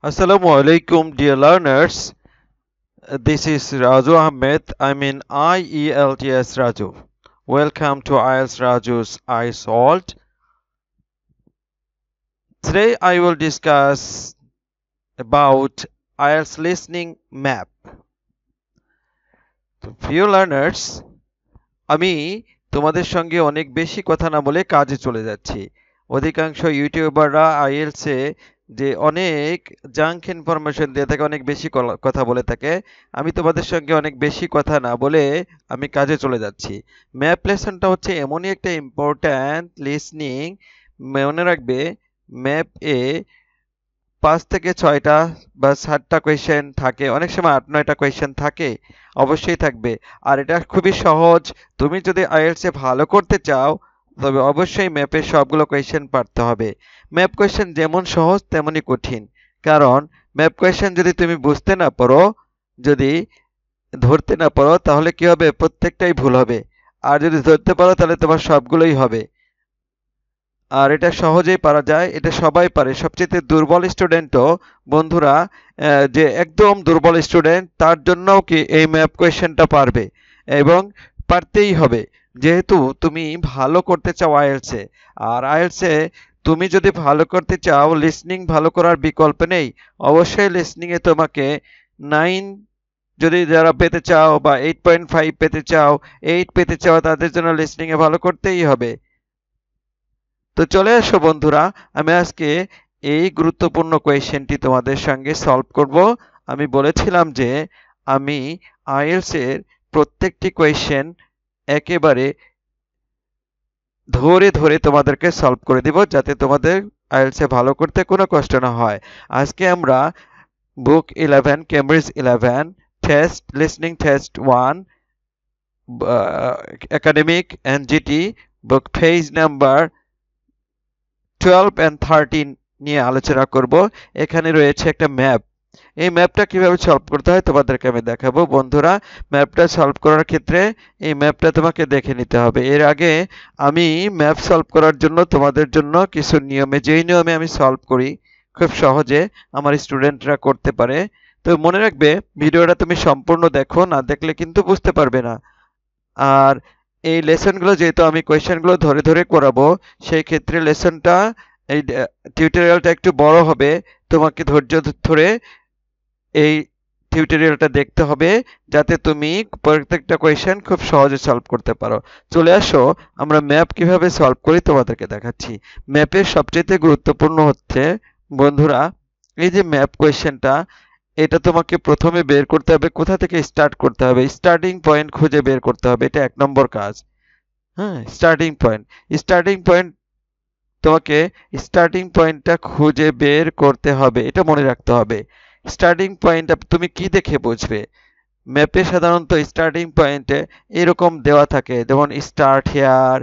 Assalamu alaikum, dear learners. This is Raju Ahmed. I'm in IELTS Raju. Welcome to IELTS Raju's iSolved. Today I will discuss about IELTS listening map. Few learners, আমি তোমাদের সঙ্গে অনেক বেশি কথা না বলে কাজে চলে যাচ্ছি। অধিকাংশ ইউটিউবাররা আইএলসে যে অনেক জাঙ্ক ইনফরমেশন দিয়ে থাকে, অনেক বেশি কথা বলে থাকে। আমি তোমাদের সঙ্গে অনেক বেশি কথা না বলে আমি কাজে চলে যাচ্ছি। ম্যাপ লেসনটা হচ্ছে এমনই একটা ইম্পর্ট্যান্ট লিসনিং। মনে রাখবে, ম্যাপ এ 5 থেকে 6টা বা 7টা কোয়েশ্চেন থাকে, অনেক সময় 8-9টা কোয়েশ্চেন থাকে, অবশ্যই থাকবে। আর এটা খুবই সহজ। তুমি যদি আইএলটিএস এ ভালো করতে চাও তবে অবশ্যই ম্যাপের সবগুলো কোয়েশ্চেন পারতে হবে। ম্যাপ কোয়েশ্চেন যেমন সহজ তেমনই কঠিন, কারণ ম্যাপ কোয়েশ্চেন যদি তুমি বুঝতে না পারো, যদি ধরতে না পারো, তাহলে কি হবে? প্রত্যেকটাই ভুল হবে। আর যদি ধরতে পারো তাহলে তোমার সবগুলোই হবে। আর এটা সহজেই পারা যায়, এটা সবাই পারে। সবচেয়ে দুর্বল স্টুডেন্টও, বন্ধুরা, যে একদম দুর্বল স্টুডেন্ট তার জন্যও কি এই ম্যাপ কোয়েশ্চেনটা পারবে, এবং পারতেই হবে, যেহেতু তুমি ভালো করতে চাও আইএলটিএস এ। আর আইএলটিএস এ তুমি যদি ভালো করতে চাও, লিসনিং ভালো করার বিকল্প নেই। অবশ্যই লিসনিং এ তোমাকে 9 যদি যারা পেতে চাও, বা 8.5 পেতে চাও, 8 পেতে চাও, তাদের জন্য লিসনিং এ ভালো করতেই হবে। তো চলে আসো বন্ধুরা, আমি আজকে এই গুরুত্বপূর্ণ কোয়েশ্চেনটি তোমাদের সঙ্গে সলভ করব। আমি বলেছিলাম যে আমি আইএলটিএস এর প্রত্যেকটি কোয়েশ্চেন একেবারে ধরে ধরে তোমাদেরকে সলভ করে দিব, যাতে তোমাদের আইএলটিএস এ ভালো করতে কোনো কষ্ট না হয়। আজকে আমরা বুক 11 Cambridge 11 test listening test 1 academic NGT book page number 12 and 13 নিয়ে আলোচনা করব। এখানে রয়েছে একটা ম্যাপ। এই ম্যাপটা কিভাবে সলভ করতে হয় তোমাদেরকে আমি দেখাবো। বন্ধুরা, ম্যাপটা সলভ করার ক্ষেত্রে এই ম্যাপটা তোমাকে দেখে নিতে হবে। এর আগে আমি ম্যাপ সলভ করার জন্য তোমাদের জন্য কিছু নিয়মে, যেই নিয়মে আমি সলভ করি খুব সহজে আমার স্টুডেন্টরা করতে পারে। তো মনে রাখবে, ভিডিওটা তুমি সম্পূর্ণ দেখো, না দেখলে কিন্তু বুঝতে পারবে না। আর এই লেসনগুলো যেহেতু আমি কোয়েশ্চেনগুলো ধরে ধরে করাবো, সেই ক্ষেত্রে লেসনটা, এই টিউটোরিয়ালটা একটু বড় হবে। তোমাকে ধৈর্য ধরে এই টিউটোরিয়ালটা দেখতে হবে, যাতে তুমি প্রত্যেকটা কোয়েশ্চেন খুব সহজে সলভ করতে পারো। চলে আসো, আমরা ম্যাপ কিভাবে সলভ করি তোমাদেরকে দেখাচ্ছি। ম্যাপের সবচেয়ে গুরুত্বপূর্ণ হচ্ছে, বন্ধুরা, এই যে ম্যাপ কোয়েশ্চেনটা, এটা তোমাকে প্রথমে বের করতে হবে কোথা থেকে স্টার্ট করতে হবে। স্টার্টিং পয়েন্ট খুঁজে বের করতে হবে, এটা 1 নম্বর কাজ। হ্যাঁ, স্টার্টিং পয়েন্ট তোমাকে স্টার্টিং পয়েন্টটা খুঁজে বের করতে হবে, এটা মনে রাখতে হবে। স্টার্টিং পয়েন্ট তুমি কি দেখে বুঝবে? ম্যাপে সাধারণত স্টার্টিং পয়েন্টে এরকম দেওয়া থাকে, যেমন start here,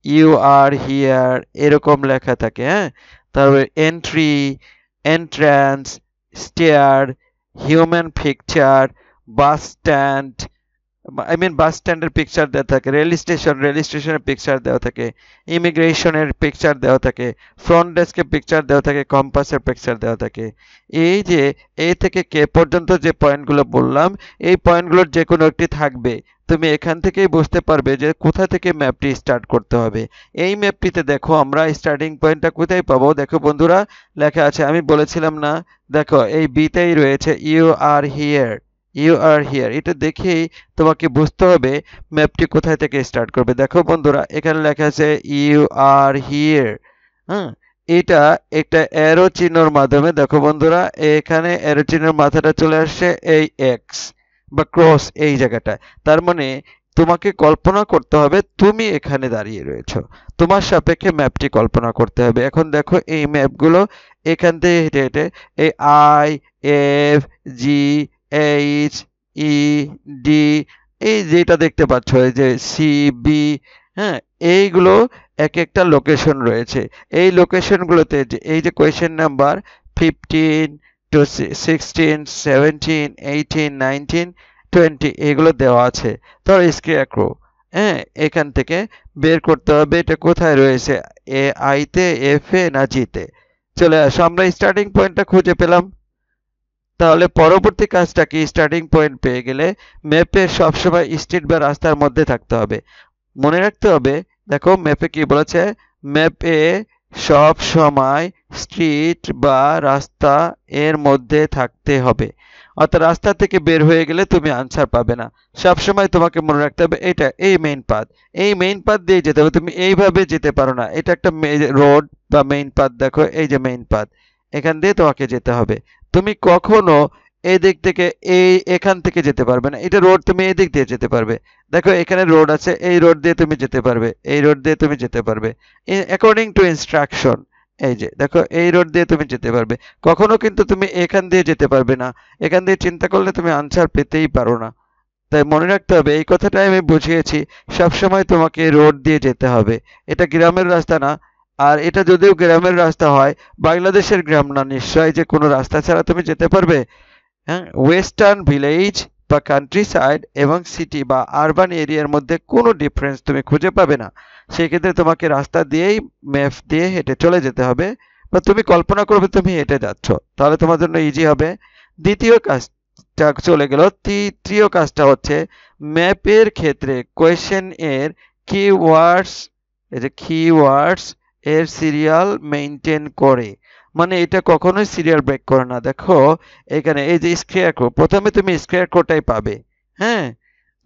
you are here, এরকম লেখা থাকে। হ্যাঁ, তারপরে entry, entrance, stair, human picture, bus stand, bus স্ট্যান্ডের পিকচার দেওয়া থাকে, রেল স্টেশনের পিকচার দেওয়া থাকে, ইমিগ্রেশনের পিকচার দেওয়া থাকে, ফ্রন্ট ডেস্কের পিকচার দেওয়া থাকে, কম্পাসের পিকচার দেওয়া থাকে। এই যে এ থেকে কে পর্যন্ত যে পয়েন্টগুলো বললাম, এই পয়েন্টগুলোর যে কোনো একটি থাকবে। তুমি এখান থেকেই বুঝতে পারবে যে কোথা থেকে ম্যাপটি স্টার্ট করতে হবে। এই ম্যাপটিতে দেখো আমরা স্টার্টিং পয়েন্টটা কোথায় পাবো। দেখো বন্ধুরা, লেখা আছে, আমি বলেছিলাম না, দেখো এই বিতেই রয়েছে ইউ আর হিয়ার। এটা দেখেই তোমাকে বুঝতে হবে ম্যাপটি কোথায় থেকে স্টার্ট করবে। দেখো বন্ধুরা, এখানে লেখা আছে ইউ আর হিয়ার। হ্যাঁ, এটা একটা অ্যারো চিহ্নর মাধ্যমে, দেখো বন্ধুরা, এখানে অ্যারো চিহ্নের মাথাটা চলে আসছে এই এক্স বা ক্রস এই জায়গাটায়। তার মানে তোমাকে কল্পনা করতে হবে তুমি এখানে দাঁড়িয়ে রয়েছো, তোমার সাপেক্ষে ম্যাপটি কল্পনা করতে হবে। এখন দেখো এই ম্যাপগুলো এখান থেকে হেঁটে হেঁটে এই I, F, G, H, E, D, এই যেটা দেখতে পাচ্ছ, এই যে সি, বি, হ্যাঁ, এইগুলো এক একটা লোকেশন রয়েছে। এই লোকেশনগুলোতে এই যে কোয়েশ্চেন নাম্বার 15 to 16, 17, 18, 19, 20 এগুলো দেওয়া আছে। ধরো স্ক্যারক্রো, হ্যাঁ, এখান থেকে বের করতে হবে এটা কোথায় রয়েছে, এ আইতে, এফ এ, না জিতে। চলে আসো, আমরা স্টার্টিং পয়েন্টটা খুঁজে পেলাম। তাহলে পরবর্তী কাজটা কি, স্টার্টিং পয়েন্ট পেয়ে গেলে ম্যাপে সবসময় স্ট্রিট বা রাস্তার মধ্যে থাকতে হবে। মনে রাখতে হবে, দেখো ম্যাপে কি বলেছে, ম্যাপে সব সময় স্ট্রিট বা রাস্তা এর মধ্যে থাকতে হবে। অর্থাৎ রাস্তা থেকে বের হয়ে গেলে তুমি আনসার পাবে না। সবসময় তোমাকে মনে রাখতে হবে এটা এই মেইন পাথ, এই মেইন পাথ দিয়ে যেতে হবে, তুমি এইভাবে যেতে পারো না। এটা একটা রোড বা মেইন পাথ, দেখো এই যে মেইন পাথ, এখান দিয়ে তোমাকে যেতে হবে। তুমি কখনো এই দিক থেকে এখান থেকে যেতে পারবে না, এটা রোড, তুমি এই দিক দিয়ে যেতে পারবে। দেখো এখানে রোড আছে, এই রোড দিয়ে তুমি যেতে পারবে, এই রোড দিয়ে তুমি যেতে পারবে অ্যাকর্ডিং টু ইনস্ট্রাকশন। এই যে দেখো এই রোড দিয়ে তুমি যেতে পারবে, কখনো কিন্তু তুমি এখান দিয়ে যেতে পারবে না। এখান দিয়ে চিন্তা করলে তুমি আনসার পেতেই পারো না। তাই মনে রাখতে হবে, এই কথাটাই আমি বুঝিয়েছি, সবসময় তোমাকে রোড দিয়ে যেতে হবে। এটা গ্রামের রাস্তা না। আর এটা যদিও গ্রামের রাস্তা হয়, বাংলাদেশের গ্রাম না নিশ্চয় যে কোনো রাস্তা ছাড়া তুমি যেতে পারবে। হ্যাঁ, ওয়েস্টার্ন ভিলেজ বা কান্ট্রি সাইড এবং সিটি বা আরবান এরিয়ার মধ্যে কোনো ডিফারেন্স তুমি খুঁজে পাবে না। সেক্ষেত্রে তোমাকে রাস্তা দিয়েই ম্যাপ দিয়ে হেঁটে চলে যেতে হবে, বা তুমি কল্পনা করবে তুমি হেঁটে যাচ্ছ, তাহলে তোমার জন্য ইজি হবে। দ্বিতীয় কাজটা চলে গেল। তৃতীয় কাজটা হচ্ছে ম্যাপের ক্ষেত্রে কোয়েশ্চেন এর কিওয়ার্ডস, এই যে কিওয়ার্ডস এর সিরিয়াল মেইনটেইন করে। মানে এটা কখনোই সিরিয়াল ব্রেক করে না। দেখো এখানে এই যে স্কেয়ারক্রো, প্রথমে তুমি স্কেয়ারক্রোটাই পাবে। হ্যাঁ,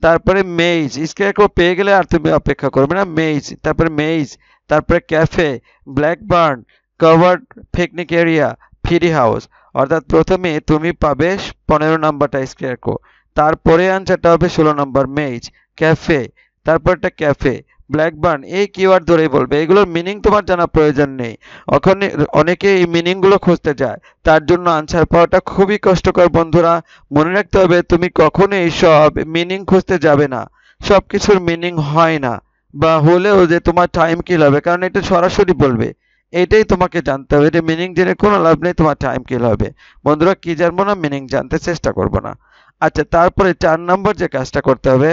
তারপরে মেইজ, স্কেয়ারক্রো পেয়ে গেলে আর তুমি অপেক্ষা করবে না, মেইজ, তারপরে মেইজ, তারপরে cafe, Blackburn, covered picnic area, free house. অর্থাৎ প্রথমে তুমি পাবে 15 নাম্বারটা স্কেয়ারক্রো, তারপরে আনসারটা হবে 16 নাম্বার মেইজ, ক্যাফে, তারপরটা ক্যাফে, ব্ল্যাকবার্ন। এই কিওয়ার্ড ধরেই বলবে, এগুলোর মিনিং তোমার জানা প্রয়োজন নেই। ওখানে অনেকে এই মিনিং গুলো খুঁজতে যায়, তার জন্য আনসার পাওয়াটা খুবই কষ্টকর। বন্ধুরা মনে রাখতে হবে, তুমি কখনো এইসব মিনিং খুঁজতে যাবে না। সবকিছুর মিনিং হয় না, বা হলেও যে তোমার টাইম কিল হবে, কারণ এটা সরাসরি বলবে। এটাই তোমাকে জানতে হবে, এটা মিনিং জেনে কোনো লাভ নেই, তোমার টাইম কিল হবে। বন্ধুরা কি জানবো না, মিনিং জানতে চেষ্টা করবো না। আচ্ছা, তারপরে 4 নম্বর যে কাজটা করতে হবে,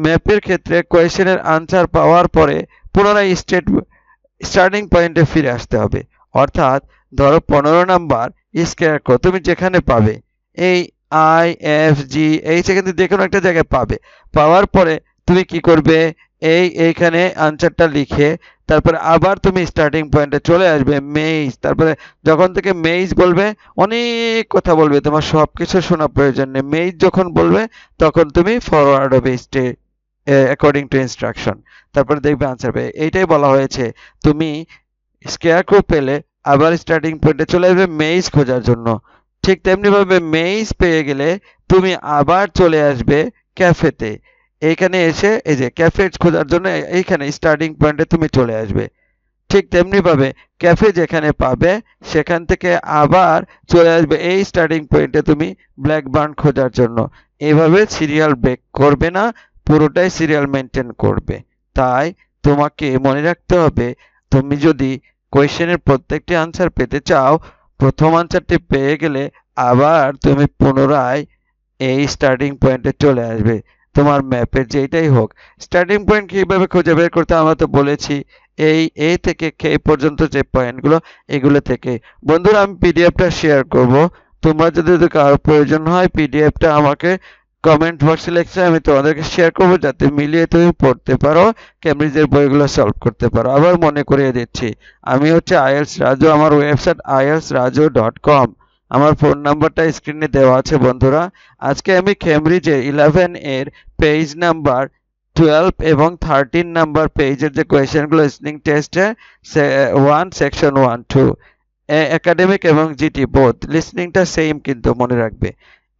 ম্যাপের ক্ষেত্রে কোয়েশ্চেনের আনসার পাওয়ার পরে পুনরায় স্টার্টিং পয়েন্টে ফিরে আসতে হবে। অর্থাৎ ধরো 15 নাম্বার স্কেয়ারক্রো তুমি যেখানে পাবে, এই IFG সেখানে যে কোনো একটা জায়গায় পাবে। পাওয়ার পরে তুমি কি করবে, এইখানে আনসারটা লিখে তারপরে আবার তুমি স্টার্টিং পয়েন্টে চলে আসবে, মেইজ। তারপরে যখন থেকে মেইজ বলবে, অনেক কথা বলবে, তোমার সবকিছু শোনা প্রয়োজন নেই। মেইজ যখন বলবে তখন তুমি ফরওয়ার্ড হবে অ্যাকর্ডিং টু ইনস্ট্রাকশন, তারপরে দেখবে আনসার পেয়ে। এইটাই বলা হয়েছে, তুমি স্কেয়ারক্রো পেলে আবার স্টার্টিং পয়েন্টে চলে আসবে মেইজ খোঁজার জন্য। ঠিক তেমনি ভাবে মেইজ পেয়ে গেলে তুমি আবার চলে আসবে ক্যাফেতে। এইখানে এসে এই যে ক্যাফে খোঁজার জন্য এইখানে স্টার্টিং পয়েন্টে তুমি চলে আসবে। ঠিক তেমনি ভাবে ক্যাফে যেখানে পাবে সেখান থেকে আবার চলে আসবে এই স্টার্টিং পয়েন্টে তুমি ব্ল্যাকবার্ন খোঁজার জন্য। এইভাবে সিরিয়াল ব্রেক করবে না, পুরোটাই সিরিয়াল মেনটেন করবে। তাই তোমাকে মনে রাখতে হবে, তুমি যদি কোয়েশ্চেনের প্রত্যেকটি আনসার পেতে চাও, প্রথম আনসারটি পেয়ে গেলে আবার তুমি পুনরায় এই স্টার্টিং পয়েন্টে চলে আসবে, তোমার ম্যাপের যেটাই হোক। স্টার্টিং পয়েন্ট কিভাবে খুঁজে বের করতে আমরা তো বলেছি, এই এ থেকে কে পর্যন্ত যে পয়েন্টগুলো, এগুলো থেকে। বন্ধুরা আমি পিডিএফটা শেয়ার করব, তোমরা যদি কারো প্রয়োজন হয় পিডিএফটা আমাকে কমেন্ট বক্সে লিখে আমি তোমাদেরকে শেয়ার করব, যাতে মিলিয়ে তুমি পড়তে পারো, কেমব্রিজের বইগুলো সলভ করতে পারো। আবার মনে করিয়ে দিচ্ছি, আমি হচ্ছে আইএলস রাজু, আমার ওয়েবসাইট ielsraju.com, আমার ফোন নাম্বারটা স্ক্রিনে দেওয়া আছে। বন্ধুরা আজকে আমি কেমব্রিজের 11 এর পেজ নাম্বার 12 এবং 13 নাম্বার পেজের যে কোয়েশ্চেনগুলো লিসনিং টেস্টে 1 সেকশন 1 2 একাডেমিক এবং জিটি বোথ, লিসনিংটা সেম কিন্তু মনে রাখবে।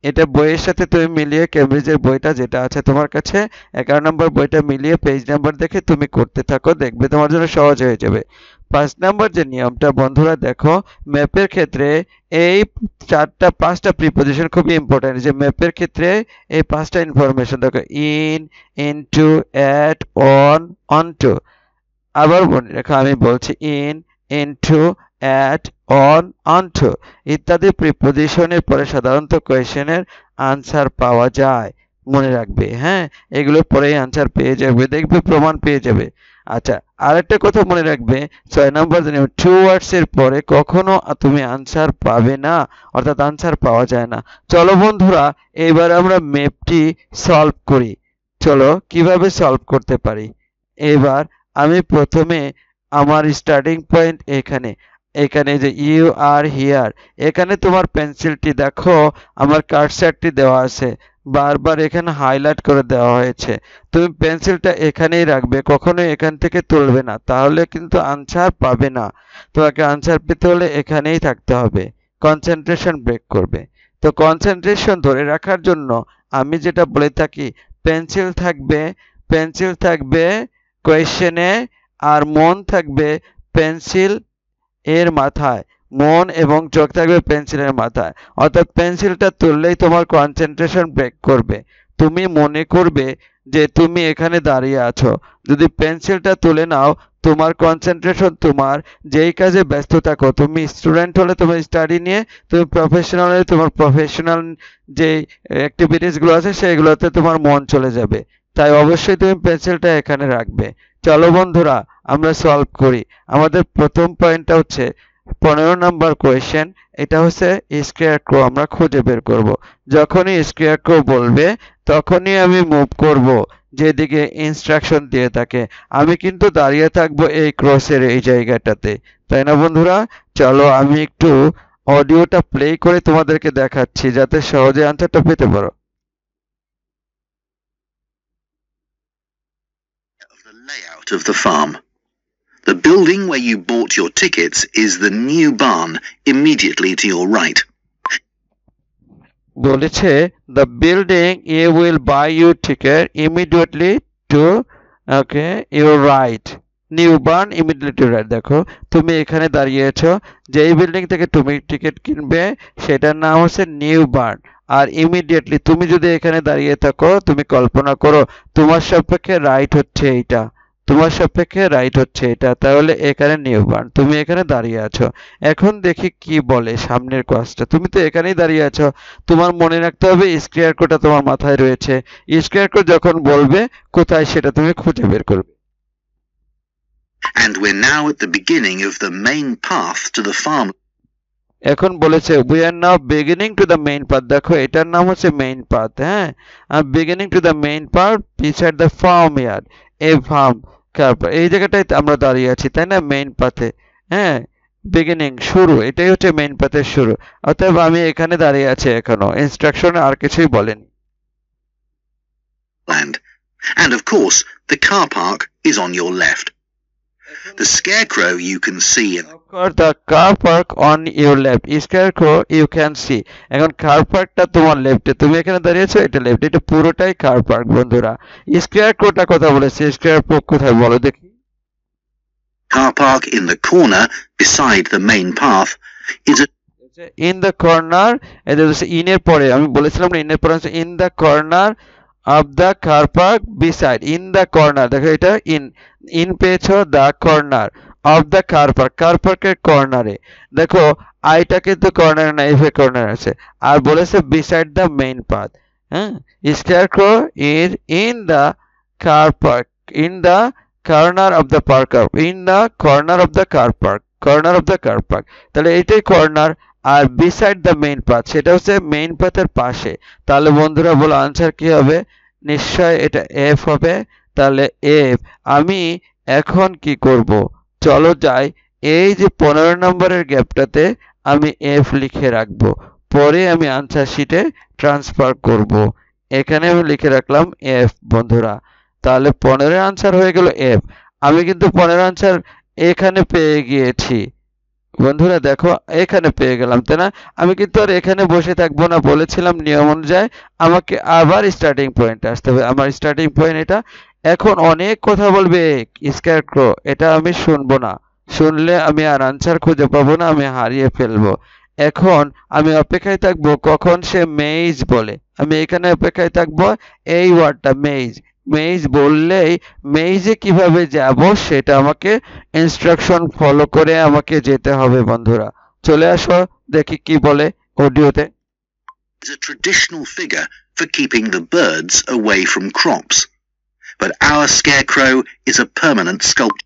এটা বইয়ের সাথে তুমি মিলিয়ে কেমব্রিজের বইটা যেটা আছে তোমার কাছে 11 নম্বর বইটা মিলিয়ে পেজ নাম্বার দেখে তুমি করতে থাকো, দেখবে তোমার জন্য সহজ হয়ে যাবে। 5 নম্বর যে নিয়মটা বন্ধুরা দেখো, ম্যাপের ক্ষেত্রে এই 5টা প্রিপোজিশন খুবই ইম্পর্টেন্ট। যে ম্যাপের ক্ষেত্রে এই 5টা ইনফরমেশন দেখো, ইন, ইনটু, অ্যাট, অন, অনটু। আবার মনে রাখো, আমি বলছি ইন, ইনটু, অ্যাট, অন, অনটু ইত্যাদি প্রিপোজিশনের পরে সাধারণত কোয়েশ্চেনের আনসার পাওয়া যায়। মনে রাখবে, হ্যাঁ, এগুলো পরেই আনসার পেয়ে যাবে, দেখবে প্রমাণ পেয়ে যাবে। আচ্ছা, আরেকটা কথা মনে রাখবে, 6 নাম্বার নিয়ম, টু ওয়ার্ডস এর পরে কখনো তুমি আনসার পাবে না, অর্থাৎ আনসার পাওয়া যায় না। চলো বন্ধুরা, এবার আমরা ম্যাপটি সলভ করি। চলো কিভাবে সলভ করতে পারি। এবার আমি প্রথমে আমার স্টার্টিং পয়েন্ট এখানে, এখানে যে ইউ আর হিয়ার, এখানে তোমার পেন্সিলটি দেখো, আমার কার্সারটি দেওয়া আছে, বারবার এখানে হাইলাইট করে দেওয়া হয়েছে। তুমি পেন্সিলটা এখানেই রাখবে, কখনোই এখান থেকে তুলবে না, তাহলে কিন্তু আনসার পাবে না। তোমাকে আনসার পেতে হলে এখানেই থাকতে হবে, কনসেন্ট্রেশন ব্রেক করবে। তো কনসেন্ট্রেশন ধরে রাখার জন্য আমি যেটা বলে থাকি, পেন্সিল থাকবে, পেন্সিল থাকবে কোয়েশ্চেনে, আর মন থাকবে পেন্সিল এর মাথায়, মন এবং চোখ থাকবে পেন্সিলের মাথায়। অর্থাৎ পেন্সিলটা তুললেই তোমার কনসেন্ট্রেশন ব্রেক করবে। তুমি মনে করবে যে তুমি এখানে দাঁড়িয়ে আছো, যদি পেন্সিলটা তুলে নাও, তোমার কনসেন্ট্রেশন, তোমার যেই কাজে ব্যস্ত থাকো, তুমি স্টুডেন্ট হলে তোমার স্টাডি নিয়ে, তুমি প্রফেশনাল হলে তোমার প্রফেশনাল যে অ্যাক্টিভিটিসগুলো আছে সেগুলোতে তোমার মন চলে যাবে। তাই অবশ্যই তুমি পেন্সিলটা এখানে রাখবে। চলো বন্ধুরা, আমরা সলভ করি। আমাদের প্রথম পয়েন্টটা হচ্ছে 15 নাম্বার কোয়েশ্চেন, এটা হচ্ছে স্কয়ার ক্রো আমরা খুঁজে বের করব। যখনই স্কয়ার ক্রো বলবে তখনই আমি মুভ করব যেদিকে ইনস্ট্রাকশন দিয়ে থাকে। আমি কিন্তু দাঁড়িয়ে থাকবো এই ক্রসের এই জায়গাটাতে, তাই না বন্ধুরা? চলো আমি একটু অডিওটা প্লে করে তোমাদেরকে দেখাচ্ছি যাতে সহজে আনসারটা পেতে পারো। The layout of the farm. The building where you bought your tickets is the new barn immediately to your right. বলেছে the building you will buy your ticket immediately to your right. New burn immediately two right. দেখো তুমি এখানে দাঁড়িয়েছো, যেই building থেকে তুমি ticket কিনবে সেটার নাম হচ্ছে নিউ বার্ন। আর ইমিডিয়েটলি তুমি যদি এখানে দাঁড়িয়ে থাকো, তুমি কল্পনা করো তোমার সাপেক্ষে রাইট হচ্ছে এইটা, তোমার সাপেক্ষে রাইট হচ্ছে এটা, তাহলে এখানে নিউ বার্ন, তুমি এখানে দাঁড়িয়ে আছো। এখন দেখি কি বলে সামনের কাজটা। তুমি তো এখানেই দাঁড়িয়ে আছো, তোমার মনে রাখতে হবে স্কয়ার কোডটা তোমার মাথায় রয়েছে। স্কয়ার কোড যখন বলবে কোথায় সেটা তুমি খুঁজে বের করবে। And we're now at the beginning of the main path to the farm. এখন বলেছে we are now beginning to the main path। দেখো এটার নাম হচ্ছে মেইন পাথ, হ্যাঁ, আর beginning to the main path beside the farm yard, a farm, এই জায়গাটায় আমরা দাঁড়িয়ে আছি, তাই না, মেইন পাথে। হ্যাঁ, বিগিনিং শুরু, এটাই হচ্ছে মেইন পাথের শুরু। অতএব আমি এখানে দাঁড়িয়ে আছি, এখনো ইনস্ট্রাকশন আর কিছুই বলেনি। And of course the car park is on your left. The scarecrow you can see in the car park on your left, scarecrow you can see। এখন কার পার্কটা তোমার লেফটে, তুমি এখানে দাঁড়িয়েছো, এটা লেফট, এটা পুরোটাই কার পার্ক বন্ধুরা। স্কেয়ারক্রোটা কথা বলেছে, স্কেয়ারক্রো কোথায় বলো দেখি। car park in the corner beside the main path is a in the corner, এটা হচ্ছে in এর পরে, আমি বলেছিলাম না in এর পরে হচ্ছে in the corner of the car park beside, in the corner, দেখো এটা in পেয়েছো, the corner of the car park, কার পার্কের কর্নারে। দেখো আইটা কিন্তু কর্নারে না, এফ এ কর্নার আছে, আর বলেছে beside the main path। হ্যাঁ, scarecrow is in the car park, in the corner of the park, in the corner of the car park, corner of the car park, তাহলে এটাই কর্নার। আর beside the main path সেটা হচ্ছে main পাথের পাশে। তাহলে বন্ধুরা বলো আনসার কি হবে? নিশ্চয় এটা এফ হবে। তাহলে এফ। আমি এখন কি করব, চলো যাই, এই যে 15 নম্বরের গ্যাপটাতে আমি এফ লিখে রাখবো, পরে আমি আনসার শিটে ট্রান্সফার করব। এখানে আমি লিখে রাখলাম এফ বন্ধুরা। তাহলে 15 আনসার হয়ে গেল এফ। আমি কিন্তু 15 আনসার এখানে পেয়ে গিয়েছি বন্ধুরা, দেখো এখানে পেয়ে গেলাম, তাই না? আমি কিন্তু আর এখানে বসে থাকবো না, বলেছিলাম নিয়ম অনুযায়ী আমাকে আবার স্টার্টিং পয়েন্টে আসতে হবে। আমার স্টার্টিং পয়েন্ট এটা। এখন অনেক কথা বলবে স্ক্যারক্রো, এটা আমি শুনবো না, শুনলে আমি আর আনসার খুঁজে পাবো না, আমি হারিয়ে ফেলবো। এখন আমি অপেক্ষায় থাকবো কখন সে মেইজ বলে, আমি এখানে অপেক্ষায় থাকবো এই ওয়ার্ডটা মেইজ। মেইজ বললেই মেইজে কিভাবে যাব সেটা আমাকে ইনস্ট্রাকশন ফলো করে আমাকে যেতে হবে বন্ধুরা। চলে আসো দেখি কি বলে অডিওতে। is a traditional figure for keeping the birds away from crops. but our scarecrow is a permanent sculpture.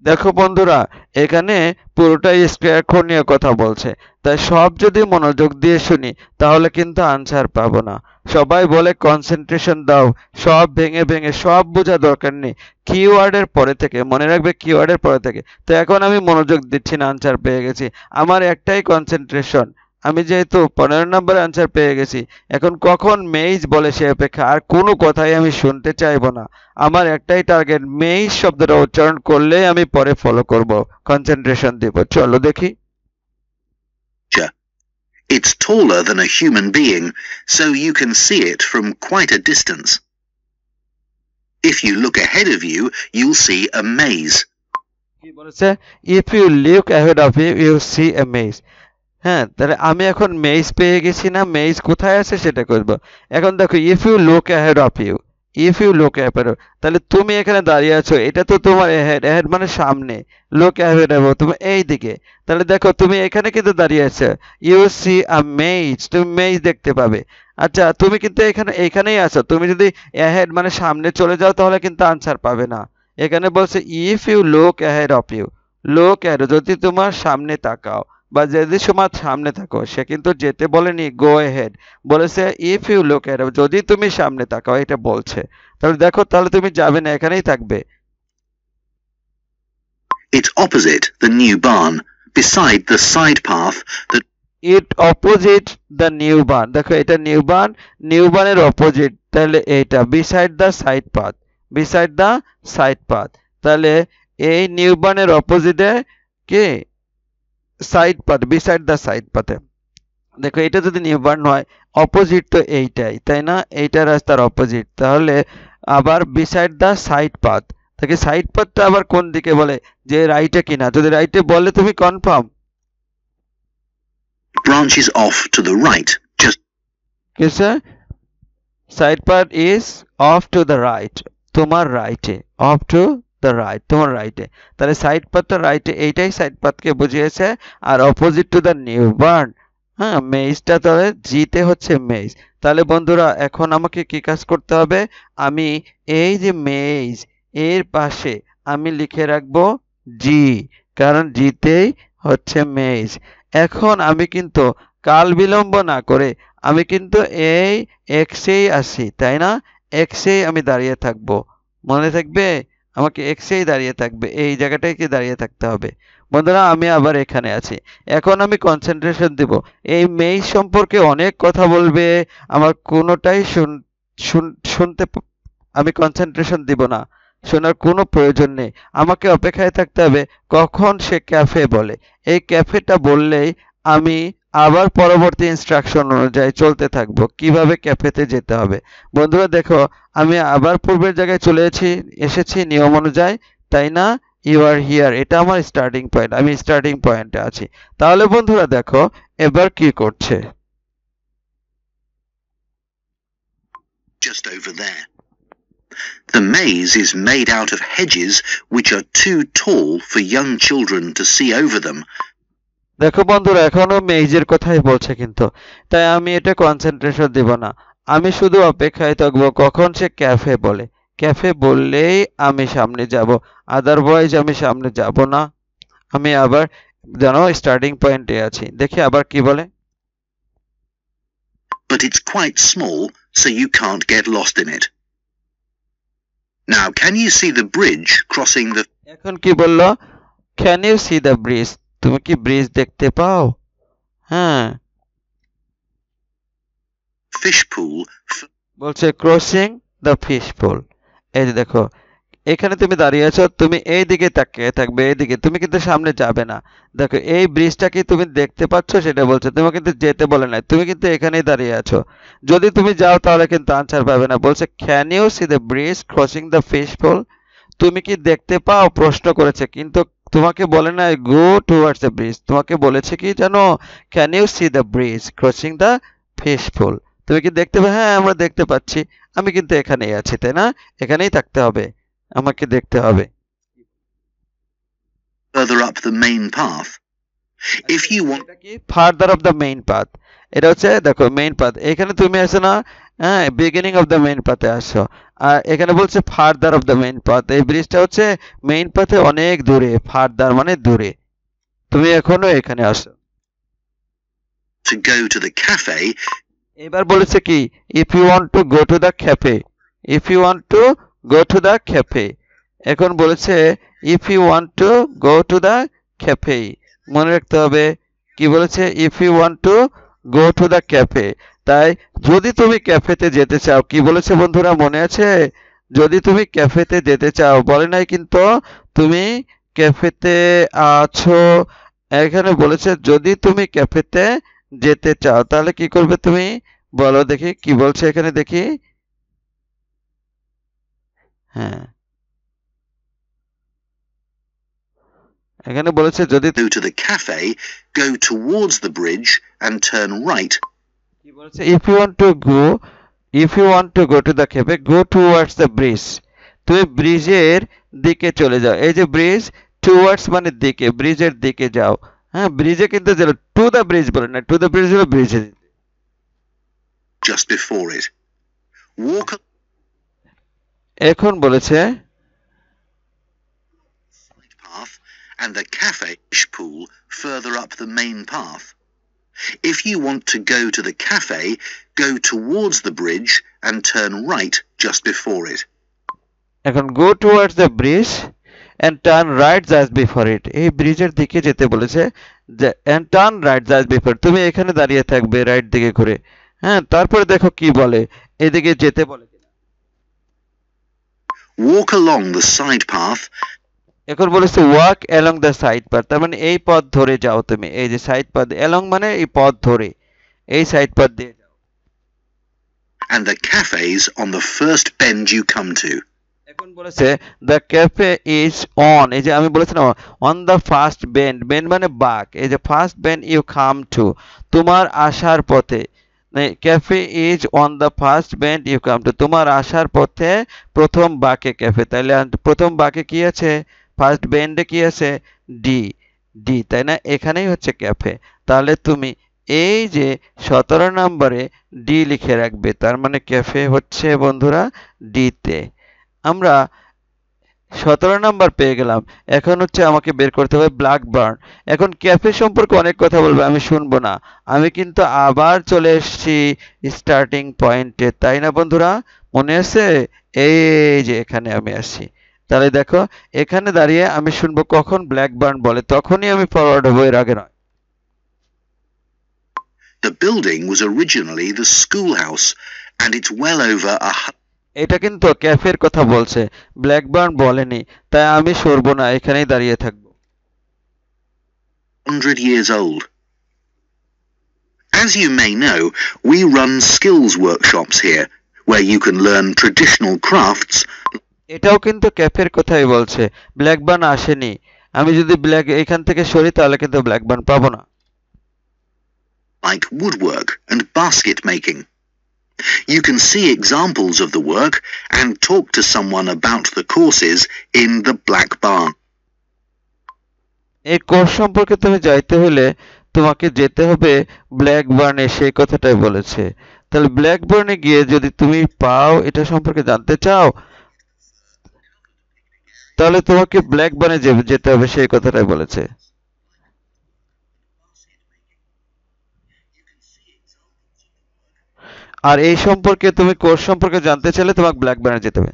দেখো বন্ধুরা, এখানে পুরোটাই স্কয়ারক্রো নিয়ে কথা বলছে, তাই সব যদি মনোযোগ দিয়ে শুনি তাহলে কিন্তু আনসার পাবো না। সবাই বলে কনসেন্ট্রেশন দাও, সব ভেঙে ভেঙে সব বোঝা দরকার নেই, কিওয়ার্ডের পরে থেকে মনে রাখবে, কিওয়ার্ডের পরে থেকে। তো এখন আমি মনোযোগ দিচ্ছি না, আনসার পেয়ে গেছি, আমার একটাই কনসেন্ট্রেশন। আমি যেহেতু 15 নম্বরে আনসার পেয়ে গেছি, এখন কখন মেইজ বলে সে অপেক্ষা, আর কোনো কথাই আমি শুনতে চাইবো না। আমার একটাই টার্গেট, মেইজ শব্দটা উচ্চারণ করলেই আমি পরে ফলো করব, কনসেন্ট্রেশন দিব। চলো দেখি। It's taller than a human being, so you can see it from quite a distance. If you look ahead of you, you'll see a maze. কি বলেছে? If you look ahead of you, you'll see a maze. হ্যাঁ, তাহলে আমি এখন maids পেয়ে গেছি না, maids কোথায় আছে সেটা করব। এখন দেখো, if you look ahead of you, if you look ahead, তাহলে তুমি এখানে দাঁড়িয়ে আছো, এটা তো তোমার অ্যাহেড, অ্যাহেড মানে সামনে, লুক অ্যাহেড অফ তুমি এই দিকে। তাহলে দেখো তুমি এখানে কিন্তু দাঁড়িয়ে আছো, ইউ সি আ মেইজ, তুমি মেইজ দেখতে পাবে। আচ্ছা, তুমি কিন্তু এখানেই আছো, তুমি যদি অ্যাহেড মানে সামনে চলে যাও তাহলে কিন্তু আনসার পাবে না। এখানে বলছে if you look ahead of you, look ahead যদি তোমার সামনে তাকাও বা যদি তোমার সামনে থাকো, সে কিন্তু যেতে বলেনি গো অ্যাহেড, বলেছে ইফ ইউ লুক অ্যাহেড, যদি তুমি সামনে তাকাও এটা বলছে। তাহলে দেখো, তাহলে তুমি যাবে না, এখানেই থাকবে। It's opposite the new barn, beside the side path that it opposite the new barn, দেখো এটা নিউ বার্ন, নিউ বার্নের অপোজিট, তাহলে এইটা beside the side path, beside the side path, তাহলে এই নিউ বার্নের অপোজিটে কি side path, beside the side পাথে। দেখো এটা যদি নিউ বার্ন হয়, অপোজিট তো এইটাই, তাই না? এইটা রাস্তার অপোজিট, তাহলে আবার বিসাইড দ্য সাইড পাথ, তাকে সাইড পাথটা আবার কোন দিকে বলে, যে রাইটে কিনা, যদি রাইটে বলে তুমি confirm. branches off to the right, just কিসে? Side path is of to the right, তোমার রাইটে, অফ টু দ্য রাইট, তোমার রাইটে। তাহলে সাইড পাথটা রাইটে, এইটাই সাইড পাথকে বুঝিয়েছে। আর opposite to the new barn, হ্যাঁ, মেইজটা তাহলে জিতে হচ্ছে মেইজ। তাহলে বন্ধুরা এখন আমাকে কি কাজ করতে হবে, আমি এই যে মেইজ এর পাশে আমি লিখে রাখবো জি, কারণ জিতেই হচ্ছে মেইজ। এখন আমি কিন্তু কাল বিলম্ব না করে আমি কিন্তু এই এক্সেই আসি, তাই না? এক্সেই আমি দাঁড়িয়ে থাকবো, মনে থাকবে, আমাকে এক্সেই দাঁড়িয়ে থাকবে, এই জায়গাটায় কি দাঁড়িয়ে থাকতে হবে। বন্ধুরা আমি আবার এখানে আছি, এখন আমি কনসেন্ট্রেশন দিব। এই মেইজ সম্পর্কে অনেক কথা বলবে, আমার কোনোটাই শুনতে আমি কনসেন্ট্রেশন দিব না, শোনার কোনো প্রয়োজন নেই। আমাকে অপেক্ষায় থাকতে হবে কখন সে ক্যাফে বলে, এই ক্যাফেটা বললেই আমি আবার পরবর্তী ইনস্ট্রাকশন অনুযায়ী চলতে থাকবো, কিভাবে ক্যাফেতে যেতে হবে। বন্ধুরা দেখো, আমি আবার পূর্বের জায়গায় চলে এসেছি নিয়ম অনুযায়ী, তাই না? ইউ আর হিয়ার, এটা আমার স্টার্টিং পয়েন্ট, আমি স্টার্টিং পয়েন্টে আছি। তাহলে বন্ধুরা দেখো এবার কি করছে, just over there. The maze is made out of hedges which are too tall for young children to see over them. দেখো বন্ধুরা এখনো মেইজের কথাই বলছে কিন্তু, তাই আমি এটা কনসেন্ট্রেশন দিব না, আমি শুধু অপেক্ষায় থাকবো কখন সে ক্যাফে বলে। ক্যাফে বললেই আমি সামনে যাব, আদারওয়াইজ আমি সামনে যাব না। আমি আবার জানো স্টার্টিং পয়েন্টে আছি, দেখি আবার কি বলে। But it's quite small, so you can't get lost in it. Now, can you see the bridge crossing the... এখন কি বললো? Can you see the bridge? তুমি কি ব্রিজ দেখতে পাও? হ্যাঁ, fish pool বলছে ক্রসিং দ্য ফিশ পুল। এই যে দেখো এখানে তুমি দাঁড়িয়ে আছো, তুমি এই দিকে তাকিয়ে থাকবে, এইদিকে, তুমি কিন্তু সামনে যাবে না। দেখো এই ব্রিজটা কি তুমি দেখতে পাচ্ছ সেটা বলছে, তুমি কিন্তু যেতে বলে নাই, তুমি কিন্তু এখানেই দাঁড়িয়ে আছো। যদি তুমি যাও তাহলে কিন্তু আনসার পাবে না। বলছে can you see the bridge crossing the fish pool, তুমি কি দেখতে পাও প্রশ্ন করেছে, কিন্তু তোমাকে বলে নাই গো টুয়ার্ডস দ্য ব্রিজ, তোমাকে বলেছে কি জানো, can you see the bridge crossing the fish pool, তুমি কি দেখতে পাও? হ্যাঁ আমরা দেখতে পাচ্ছি, আমি কিন্তু এখানেই আছি, তাই না? এখানেই থাকতে হবে, আমাকে দেখতে হবে। further up the main path. If you want further of the main path, এটা হচ্ছে দেখো মেইন পাথ, এখানে তুমি আসো না, হ্যাঁ বিগিনিং অফ দ্য মেইন পাথে আসো। আর এখানে বলছে further of the main path, এই ব্রিজটা হচ্ছে মেইন পাথে অনেক দূরে, ফার্দার মানে দূরে। তুমি এখনো এখানে আসো। To go to the cafe, এবার বলেছে কি, if you want to go to the cafe, if you want to go to the cafe. এখন বলেছে if you want to go to the cafe, মনে রাখতে হবে কি বলেছে, if you want to go to the cafe. তাই যদি তুমি ক্যাফেতে যেতে চাও, কি বলেছে বন্ধুরা মনে আছে, যদি তুমি ক্যাফেতে যেতে চাও, বলে নাই কিন্তু তুমি ক্যাফেতে আছো, এখানে বলেছে যদি তুমি ক্যাফেতে যেতে চাও তাহলে কি করবে তুমি, বলো দেখি কি বলছে এখানে দেখি। হ্যাঁ, এখানে বলেছে যদি go to the cafe, go towards the bridge and turn right. কি বলেছে, if you want to go, if you want to go to the cafe, go towards the bridge, তুমি ব্রিজের দিকে চলে যাও। এই যে ব্রিজ, টুয়ার্ডস মানে দিকে, ব্রিজের দিকে যাও। হ্যাঁ, ব্রিজে কিন্তু যাও, টু দ্য ব্রিজ বলে না, টু দ্য ব্রিজ হলো ব্রিজে। Just before it. Walk এখন বলেছে path and the cafe pool further up the main path. If you want to go to the cafe, go towards the bridge and turn right just before it. এখন go towards the bridge and turn right just before it, এই ব্রিজের দিকে যেতে বলেছে and turn right just before, তুমি এখানে দাঁড়িয়ে থাকবে রাইট দিকে ঘুরে। হ্যাঁ, তারপরে দেখো কি বলে, এদিকে যেতে বলে। Walk along the side path. এখন বলেছে walk along the side path, তার মানে এই পথ ধরে যাও তুমি, এই যে সাইড পাথ, অ্যালং মানে এই পথ ধরে, এই সাইড পাথ দিয়ে যাও। And the cafe's on the first bend you come to. এখন বলেছে দ্য ক্যাফে ইজ অন, এই যে আমি বলেছিলাম on the first bend, bend মানে বাঁক, এই যে first bend you come to, তোমার আসার পথে, cafe is on the first bend you come to, তোমার আসার পথে প্রথম বাঁকে ক্যাফে, তাহলে প্রথম বাঁকে কি আছে, ফার্স্ট বেন্ডে কি আছে, ডি, ডি, তাই না, এখানেই হচ্ছে ক্যাফে। তাহলে তুমি এই যে 17 নম্বরে ডি লিখে রাখবে, তার মানে ক্যাফে হচ্ছে বন্ধুরা ডিতে। আমরা 17 নাম্বার পেয়ে গেলাম। এখন হচ্ছে আমাকে বের করতে হবে ব্ল্যাকবার্ন। এখন ক্যাফে সম্পর্কে অনেক কথা বলবে, আমি শুনবো না, আমি কিন্তু আবার চলে এসেছি স্টার্টিং পয়েন্টে, তাই না বন্ধুরা, মনে আছে, এই যে এখানে আমি আসি। তাহলে দেখো এখানে দাঁড়িয়ে আমি শুনবো কখন ব্ল্যাকবার্ন বলে, তখনই আমি ফরওয়ার্ড হবো, এর আগে নয়। The building was originally the schoolhouse and it's well over এটা কিন্তু ক্যাফের কথা বলছে, ব্ল্যাকবার্ন বলেনি, তাই আমি সরবো না, এখানেই দাঁড়িয়ে থাকবো। 100 years old. As you may know, we run skills workshops here where you can learn traditional crafts. এটাও কিন্তু ক্যাফের কথাই বলছে, ব্ল্যাকবার্ন আসেনি, আমি যদি এখান থেকে সরি তাহলে কিন্তু ব্ল্যাকবার্ন পাবো না। Like woodwork and basket making. You can see examples of the work and talk to someone about the courses in the Black Barn. এই কোর্স সম্পর্কে তুমি জানতে হলে তোমাকে যেতে হবে ব্ল্যাকবার্নে, সেই কথাটাই বলেছে। তাহলে ব্ল্যাকবার্নে গিয়ে যদি তুমি পাও, এটা সম্পর্কে জানতে চাও, তাহলে তোমাকে ব্ল্যাকবার্নে যেতে হবে, সেই কথাটাই বলেছে। আর এই সম্পর্কে তুমি কোর্স সম্পর্কে জানতে চাইলে তোমাকে ব্ল্যাকবার্নে যেতে হবে।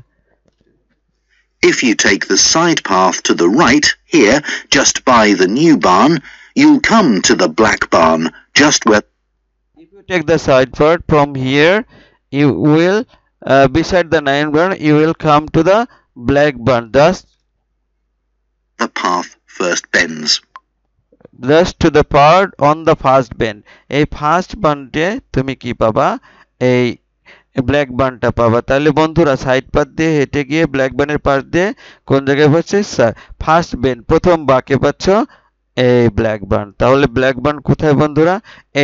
If you take the side path to the right here, just by the new barn, you'll come to the Black Barn, just where. If you take the side path from here, you will beside the nine barn, you will come to the Black Barn. Thus, the path first bends. Thus to the part on the first bend. এই first বান্ডে তুমি কি পাবা, এই black বার্নটা পাবা। তাহলে বন্ধুরা side path দিয়ে হেঁটে গিয়ে ব্ল্যাক বার্নের পাশ দিয়ে কোন জায়গায় পাচ্ছে, ফার্স্ট বেন্ড, প্রথম বাঁকে পাচ্ছ এই ব্ল্যাক বার্ন। তাহলে ব্ল্যাক বার্ন কোথায় বন্ধুরা,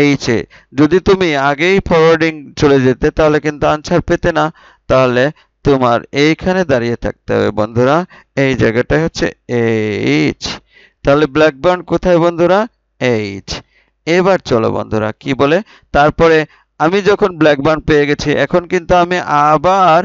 এইচে। যদি তুমি আগেই ফরওয়ার্ডিং চলে যেতে তাহলে কিন্তু আনসার পেতে না, তাহলে তোমার এইখানে দাঁড়িয়ে থাকতে হবে বন্ধুরা, এই জায়গাটা হচ্ছে এইচ। তাহলে ব্ল্যাক বার্ন কোথায় বন্ধুরা, এইচ। এবার চলো বন্ধুরা কি বলে, তারপরে আমি যখন ব্ল্যাকবার্ন পেয়ে গেছি, এখন কিন্তু আমি আবার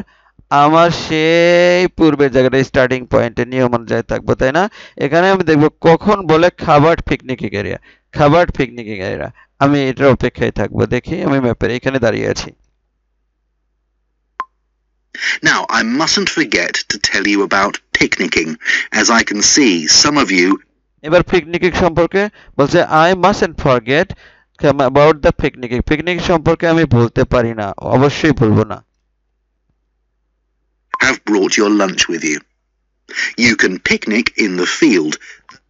আমার সেই পূর্বের জায়গাটা স্টার্টিং পয়েন্টে নিয়ম অনুযায়ী থাকবো, তাই না? এখানে আমি দেখবো কখন বলে খাবার পিকনিক এরিয়া, খাবার পিকনিক এরিয়া, আমি এটার অপেক্ষায় থাকবো। দেখি আমি ম্যাপের এখানে দাঁড়িয়ে আছি। Now, I mustn't forget to tell you about picnicking, as I can see some of you. এবার পিকনিকিং সম্পর্কে বলছে I mustn't forget about the picnic. Picnic সম্পর্কে আমি ভুলতে পারি না, অবশ্যই ভুলবো না। Have brought your lunch with you. You can picnic in the field.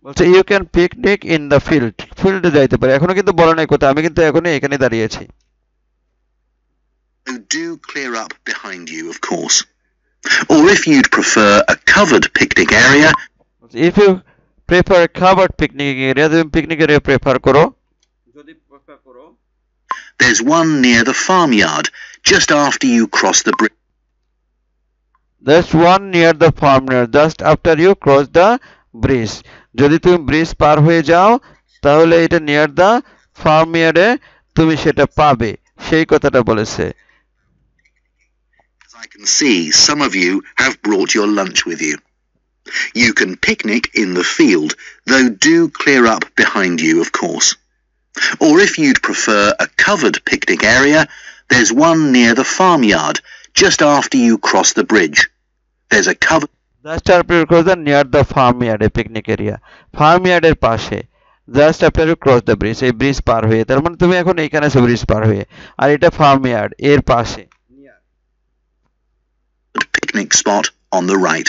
বলছে you can picnic in the field. ফিল্ডে যাইতে পারে, এখনো কিন্তু বলা নাই কোথায়, আমি কিন্তু এখনো এখানে দাঁড়িয়ে আছি। So do clear up behind you, of course. Or if you'd prefer a covered picnic area. If you prefer a covered picnic area, তুমি পিকনিক এরিয়া প্রেফার করো, যদি প্রেফার করো, there's one near the farmyard just after you cross the bridge. There's one near the farmyard just after you cross the bridge. যদি তুমি bridge পার হয়ে যাও তাহলে এটা নিয়ার দা ফার্মইয়ার্ডে তুমি সেটা পাবে, সেই কথাটা বলেছে। As I can see, some of you have brought your lunch with you. You can picnic in the field, though do clear up behind you, of course. Or if you'd prefer a covered picnic area, there's one near the farmyard just after you cross the bridge. There's a covered Just after you cross the near the farmyard, a picnic area. Farmyard এর পাশে just after you cross the bridge, এই bridge পার হয়ে, তার মানে তুমি এখন এইখানে আছো ব্রিজ পার হয়ে, আর এটা ফার্মইয়ার্ড এর পাশে। picnic spot on the right.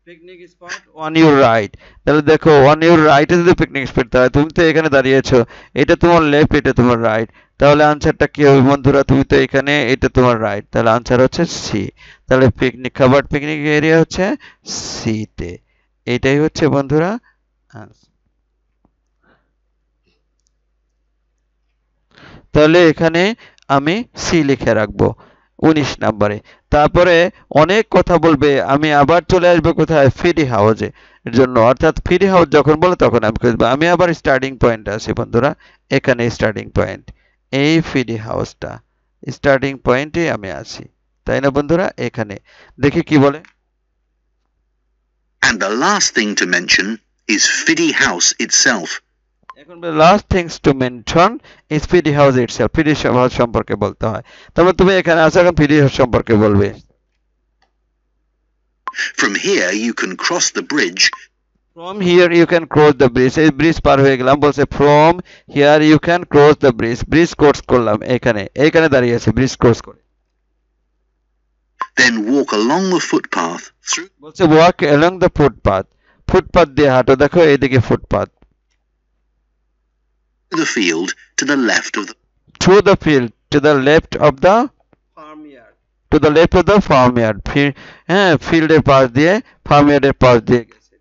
Picnic spot on your right, তাহলে দেখো অন ইউর রাইট এ যদি পিকনিক স্পট হয়, তুমি তো এখানে দাঁড়িয়েছো, এটা তোমার লেফট, এটা তোমার রাইট, তাহলে আনসারটা কি হবে বন্ধুরা? তুমি তো এখানে, এটা তোমার রাইট, তাহলে আনসার হচ্ছে সি। তাহলে পিকনিক খাবার পিকনিক এরিয়া হচ্ছে সি তে, এটাই হচ্ছে বন্ধুরা আনসার। তাহলে এখানে আমি সি লিখে রাখবো 19 নম্বরে। তারপরে অনেক কথা বলবে, আমি আবার চলে আসবো কোথায়? ফিডি হাউসে এর জন্য, অর্থাৎ ফিডি হাউস যখন বলে তখন আমি খুঁজবো। আমি আবার স্টার্টিং পয়েন্টে আছি বন্ধুরা, এখানে স্টার্টিং পয়েন্ট, এই ফিডি হাউসটা স্টার্টিং পয়েন্টে আমি আছি, তাই না বন্ধুরা? এখানে দেখি কি বলে। And the last thing to mention is Fiddy House itself. এখন last things to mention is Fiddy House itself, Fiddy House সম্পর্কে বলতে হয়। তারপর তুমি এখানে আসো, এখন ফিডি হাউস সম্পর্কে বলবে। From here you can cross the bridge. From here you can cross the bridge, এই ব্রিজ পার হয়ে গেলাম, বলছে from here you can cross the bridge, bridge cross করলাম, এইখানে দাঁড়িয়ে আছে ব্রিজ ক্রস করে। Then walk along the footpath through বলছে walk along the footpath, footpath দিয়ে হাঁটো, দেখো এইদিকে footpath, the field to the left of the through the field to the left of the farmyard, to the left of the farmyard, হ্যাঁ ফিল্ডের পাশ দিয়ে ফার্মইয়ার্ডের পাশ দিয়ে গেছে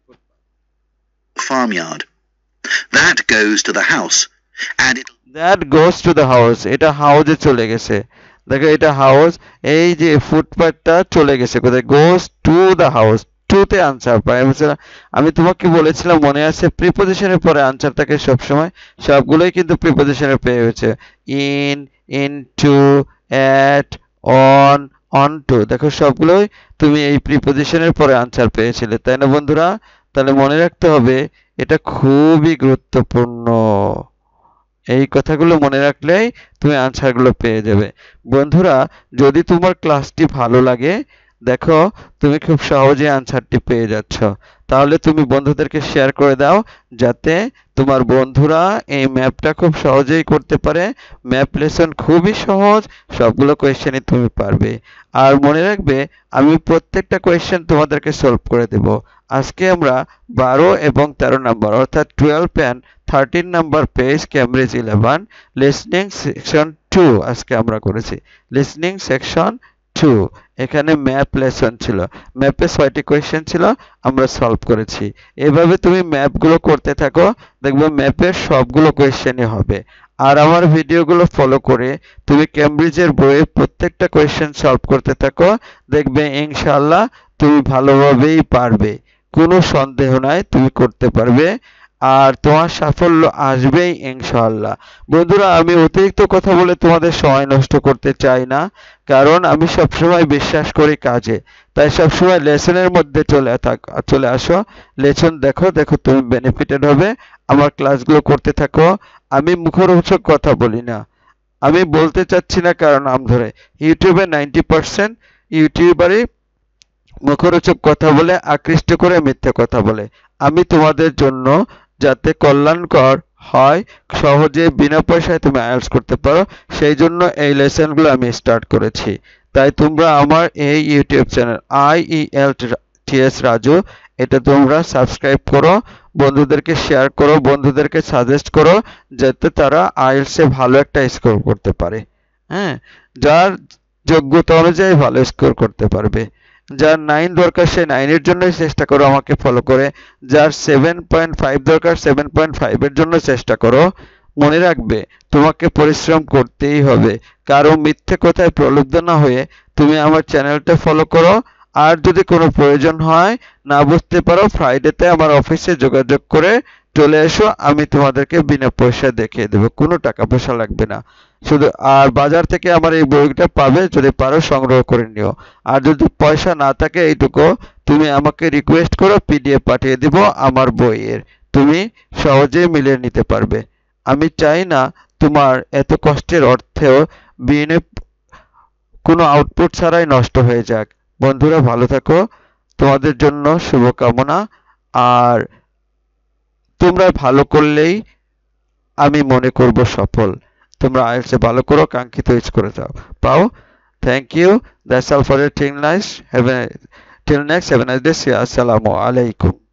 farmyard. That goes to the house and it that goes to the house, এটা হাউসে চলে গেছে, দেখো এটা হাউস, এই যে ফুটপাথটা চলে গেছে কোথায়? goes to the house, টুতে আনসার পাই। আমি তোমাকে বলেছিলাম মনে আছে, প্রিপোজিশনের পরে আনসার থাকে সবসময়, সবগুলোই কিন্তু প্রিপোজিশনের পেয়ে হয়েছে, ইন, ইনটু, অ্যাট, অন, অনটু, দেখো সবগুলোই তুমি এই প্রিপোজিশনের পরে আনসার পেয়েছিলে, তাই না বন্ধুরা? তাহলে মনে রাখতে হবে, এটা খুবই গুরুত্বপূর্ণ, এই কথাগুলো মনে রাখলেই তুমি আনসারগুলো পেয়ে যাবে। বন্ধুরা, যদি তোমার ক্লাসটি ভালো লাগে, দেখো তুমি খুব সহজে আনসারটি পেয়ে যাচ্ছ, তাহলে তুমি বন্ধুদেরকে শেয়ার করে দাও, যাতে তোমার বন্ধুরা এই ম্যাপটা খুব সহজেই করতে পারে। ম্যাপ লেসন খুবই সহজ, সবগুলো কোয়েশ্চেনই তুমি পারবে। আর মনে রাখবে, আমি প্রত্যেকটা কোয়েশ্চেন তোমাদেরকে সলভ করে দেব। আজকে আমরা 12 এবং 13 নাম্বার, অর্থাৎ 12 and 13 number page Cambridge 11 listening section 2 আজকে আমরা করেছি। লিসনিং সেকশন 2, এখানে ম্যাপ লেসন ছিল, ম্যাপে 6টি কোয়েশ্চেন ছিল, আমরা সলভ করেছি। এভাবে তুমি ম্যাপগুলো করতে থাকো, দেখবে ম্যাপের সবগুলো কোয়েশ্চেনই হবে। আর আমার ভিডিওগুলো ফলো করে তুমি ক্যামব্রিজের বইয়ের প্রত্যেকটা কোয়েশ্চেন সলভ করতে থাকো, দেখবে ইনশাআল্লাহ তুমি ভালোভাবেই পারবে, কোনো সন্দেহ নাই তুমি করতে পারবে। আর তোমার সাফল্য আসবেই ইনশাআল্লাহ। বন্ধুরা, আমি অতিরিক্ত কথা বলে তোমাদের সময় নষ্ট করতে চাই না, কারণ আমি সবসময় বিশ্বাস করি কাজে। তাই সবসময় লেসনের মধ্যে চলে আসো, লেসন দেখো, তুমি বেনিফিটেড হবে। আমার ক্লাসগুলো করতে থাকো। আমি মুখরোচক কথা বলি না, আমি বলতে চাচ্ছি না কারণ নাম ধরে। ইউটিউবে 90% ইউটিউবারই মুখরোচক কথা বলে, আকৃষ্ট করে মিথ্যে কথা বলে। আমি তোমাদের জন্য যাতে কল্যাণকর হয়, সহজে বিনা পয়সায় তুমি আইএলটিএস করতে পারো, সেই জন্য এই লেসনগুলো আমি স্টার্ট করেছি। তাই তোমরা আমার এই ইউটিউব চ্যানেল IELTS রাজু, এটা তোমরা সাবস্ক্রাইব করো, বন্ধুদেরকে শেয়ার করো, বন্ধুদেরকে সাজেস্ট করো, যাতে তারা আইএলটিএস এ ভালো একটা স্কোর করতে পারে। হ্যাঁ, যার যোগ্যতা অনুযায়ী ভালো স্কোর করতে পারবে। যার 9 দরকার সে 9 এর জন্যই চেষ্টা করো আমাকে ফলো করে। যার 7.5 দরকার 7.5 এর জন্য চেষ্টা করো। মনে রাখবে, তোমাকে পরিশ্রম করতেই হবে। কারো মিথ্যে কথায় প্রলুব্ধ না হয়ে তুমি আমার চ্যানেলটা ফলো করো। আর যদি কোনো প্রয়োজন হয়, না বুঝতে পারো, ফ্রাইডেতে আমার অফিসে যোগাযোগ করে চলে এসো, আমি তোমাদেরকে বিনা পয়সায় দেখিয়ে দেবো, কোনো টাকা পয়সা লাগবে না। শুধু আর বাজার থেকে আমার এই বইটা পাবে, যদি পারো সংগ্রহ করে নিও। আর যদি পয়সা না থাকে এইটুকু, তুমি আমাকে রিকোয়েস্ট করো, পিডিএফ পাঠিয়ে দিব আমার বইয়ের, তুমি সহজেই মিলিয়ে নিতে পারবে। আমি চাই না তোমার এত কষ্টের অর্থেও বিনা কোনো আউটপুট ছাড়াই নষ্ট হয়ে যাক। বন্ধুরা, ভালো থাকো, তোমাদের জন্য শুভকামনা। আর তোমরা ভালো করলেই আমি মনে করব সফল। তোমরা IELTS এ ভালো করো, কাঙ্ক্ষিত স্কোর পাও। Thank you. That's all for till next, have a nice day. Assalamu alaikum.